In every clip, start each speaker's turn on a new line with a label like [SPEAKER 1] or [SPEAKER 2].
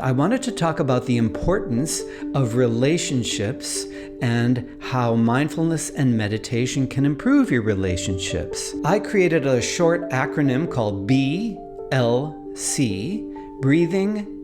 [SPEAKER 1] I wanted to talk about the importance of relationships and how mindfulness and meditation can improve your relationships. I created a short acronym called BLC, Breathing,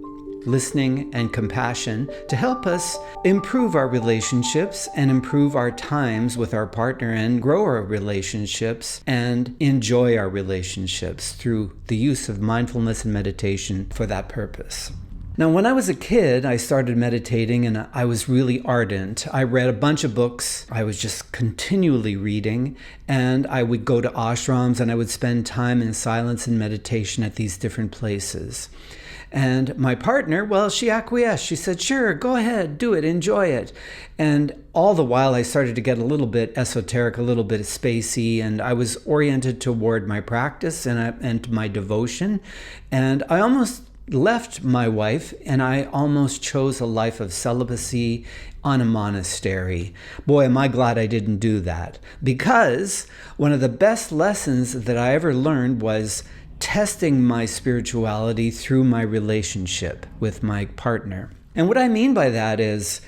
[SPEAKER 1] Listening, and Compassion, to help us improve our relationships and improve our times with our partner and grow our relationships and enjoy our relationships through the use of mindfulness and meditation for that purpose. Now, when I was a kid, I started meditating and I was really ardent. I read a bunch of books. I was just continually reading, and I would go to ashrams and I would spend time in silence and meditation at these different places. And my partner, well, she acquiesced. She said, sure, go ahead, do it, enjoy it. And all the while I started to get a little bit esoteric, a little bit spacey, and I was oriented toward my practice and my devotion. And I almost left my wife, and I almost chose a life of celibacy on a monastery. Boy, am I glad I didn't do that, because one of the best lessons that I ever learned was testing my spirituality through my relationship with my partner. And what I mean by that is,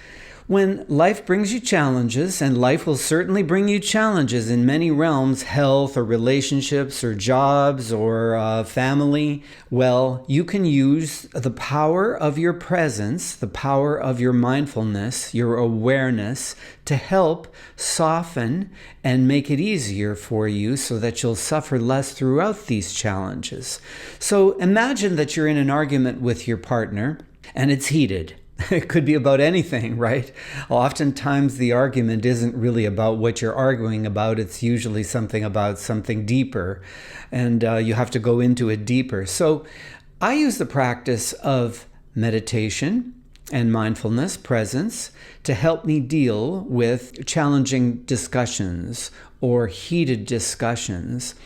[SPEAKER 1] when life brings you challenges, and life will certainly bring you challenges in many realms, health or relationships or jobs or family, well, you can use the power of your presence, the power of your mindfulness, your awareness, to help soften and make it easier for you so that you'll suffer less throughout these challenges. So imagine that you're in an argument with your partner and it's heated. It could be about anything, right? Oftentimes the argument isn't really about what you're arguing about. It's usually something about something deeper, and you have to go into it deeper. So I use the practice of meditation and mindfulness, presence, to help me deal with challenging discussions or heated discussions.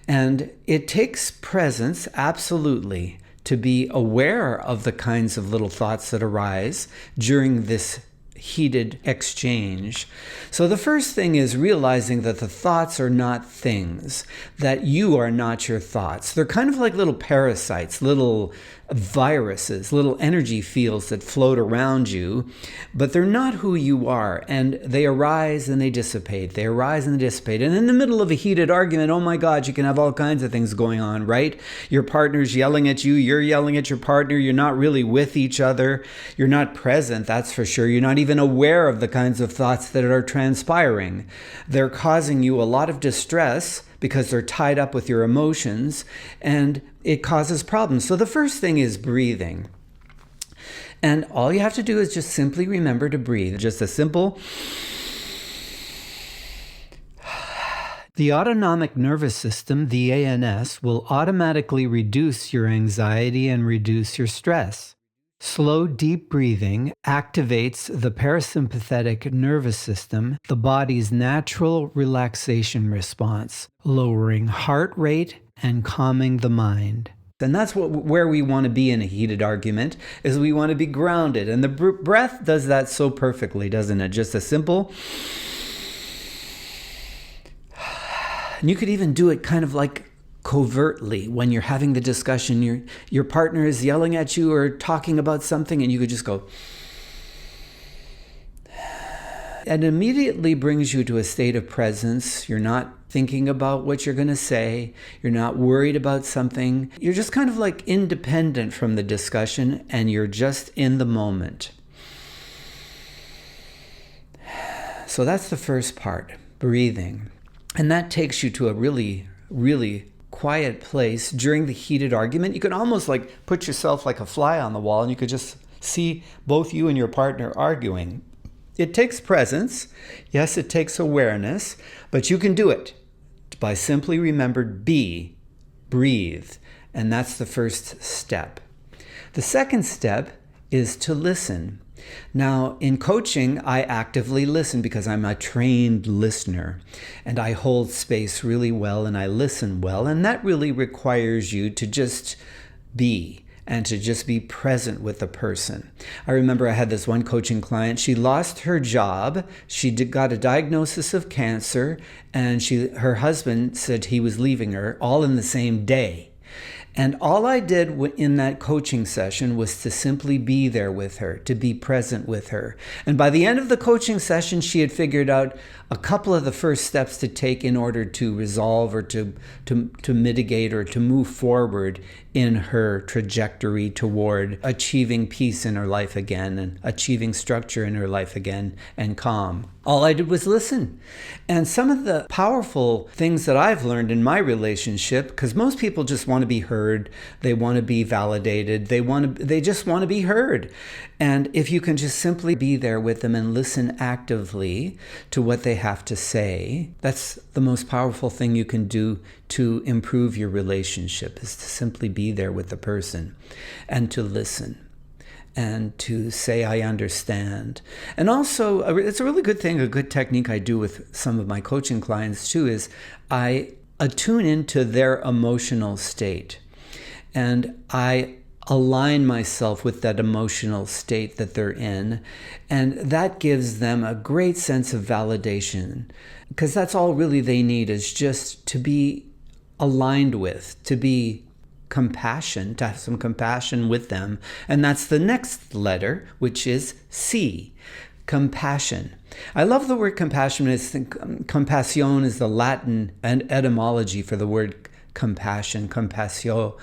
[SPEAKER 1] And it takes presence, absolutely, to be aware of the kinds of little thoughts that arise during this heated exchange. So the first thing is realizing that the thoughts are not things, that you are not your thoughts. They're kind of like little parasites, little viruses, little energy fields that float around you, but they're not who you are, and they arise and they dissipate. They arise and they dissipate. And in the middle of a heated argument, oh my God, you can have all kinds of things going on, right? Your partner's yelling at you, you're yelling at your partner, you're not really with each other, you're not present, that's for sure. You're not even aware of the kinds of thoughts that are transpiring. They're causing you a lot of distress because they're tied up with your emotions, and it causes problems. So the first thing is breathing. And all you have to do is just simply remember to breathe. Just a simple. The autonomic nervous system, the ANS, will automatically reduce your anxiety and reduce your stress. Slow, deep breathing activates the parasympathetic nervous system, the body's natural relaxation response, lowering heart rate and calming the mind. And that's where we want to be in a heated argument, is we want to be grounded. And the breath does that so perfectly, doesn't it? Just a simple. And you could even do it kind of like covertly when you're having the discussion. Your partner is yelling at you or talking about something, and you could just go. It immediately brings you to a state of presence. You're not thinking about what you're going to say. You're not worried about something. You're just kind of like independent from the discussion, and you're just in the moment. So that's the first part, breathing. And that takes you to a really, really quiet place during the heated argument. You can almost like put yourself like a fly on the wall, and you could just see both you and your partner arguing. It takes presence. Yes, it takes awareness, but you can do it by simply remembering breathe. And that's the first step. The second step is to listen. Now, in coaching, I actively listen because I'm a trained listener, and I hold space really well and I listen well, and that really requires you to just be and to just be present with the person. I remember I had this one coaching client. She lost her job. She got a diagnosis of cancer, and her husband said he was leaving her all in the same day. And all I did in that coaching session was to simply be there with her, to be present with her. And by the end of the coaching session, she had figured out a couple of the first steps to take in order to resolve or to mitigate or to move forward in her trajectory toward achieving peace in her life again and achieving structure in her life again and calm. All I did was listen. And some of the powerful things that I've learned in my relationship, because most people just want to be heard, they want to be validated, they just want to be heard. And if you can just simply be there with them and listen actively to what they have to say, that's the most powerful thing you can do to improve your relationship, is to simply be there with the person and to listen and to say, I understand. And also, it's a really good thing, a good technique I do with some of my coaching clients too, is I attune into their emotional state. And I align myself with that emotional state that they're in. And that gives them a great sense of validation, because that's all really they need, is just to be aligned with, to be compassion, to have some compassion with them. And that's the next letter, which is C, compassion. I love the word compassion. Compassion is the Latin etymology for the word compassion, compassio,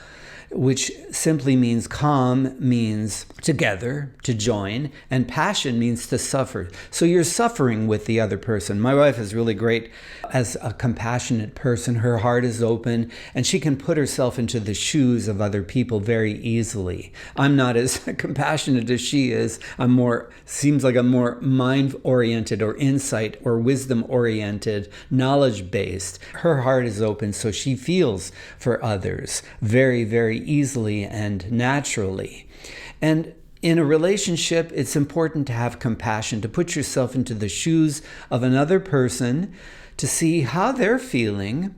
[SPEAKER 1] which simply means calm, means together, to join, and passion means to suffer. So you're suffering with the other person. My wife is really great as a compassionate person. Her heart is open, and she can put herself into the shoes of other people very easily. I'm not as compassionate as she is. Seems like I'm more mind-oriented or insight or wisdom-oriented, knowledge-based. Her heart is open, so she feels for others very, very easily and naturally. And in a relationship, it's important to have compassion, to put yourself into the shoes of another person, to see how they're feeling,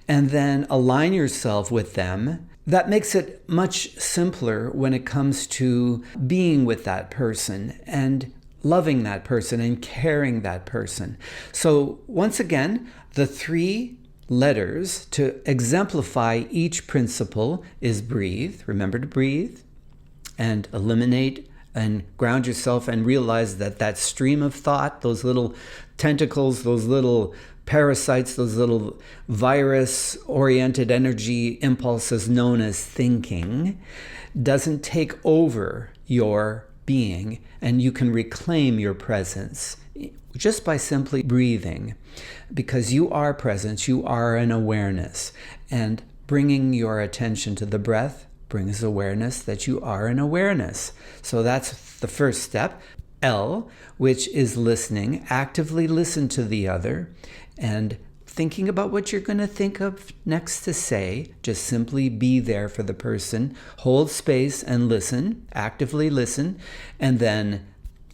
[SPEAKER 1] and then align yourself with them. That makes it much simpler when it comes to being with that person and loving that person and caring that person. So once again, the 3 letters to exemplify each principle is breathe. Remember to breathe and eliminate and ground yourself and realize that stream of thought, those little tentacles, those little parasites, those little virus-oriented energy impulses known as thinking, doesn't take over your being, and you can reclaim your presence just by simply breathing, because you are presence, you are an awareness, and bringing your attention to the breath brings awareness that you are an awareness. So that's the first step. L, which is listening. Actively listen to the other and thinking about what you're going to think of next to say. Just simply be there for the person. Hold space and listen. Actively listen. And then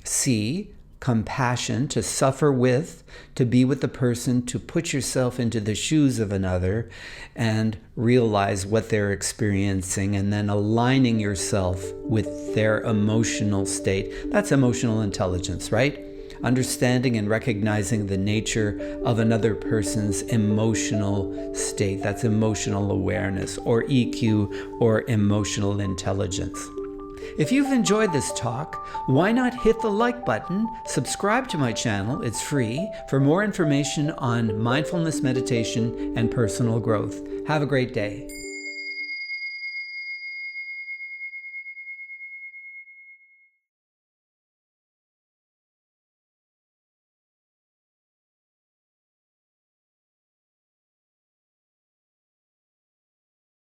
[SPEAKER 1] C, compassion, to suffer with, to be with the person, to put yourself into the shoes of another and realize what they're experiencing, and then aligning yourself with their emotional state. That's emotional intelligence, right? Understanding and recognizing the nature of another person's emotional state. That's emotional awareness, or EQ, or emotional intelligence. If you've enjoyed this talk, why not hit the like button, subscribe to my channel, it's free, for more information on mindfulness meditation and personal growth. Have a great day.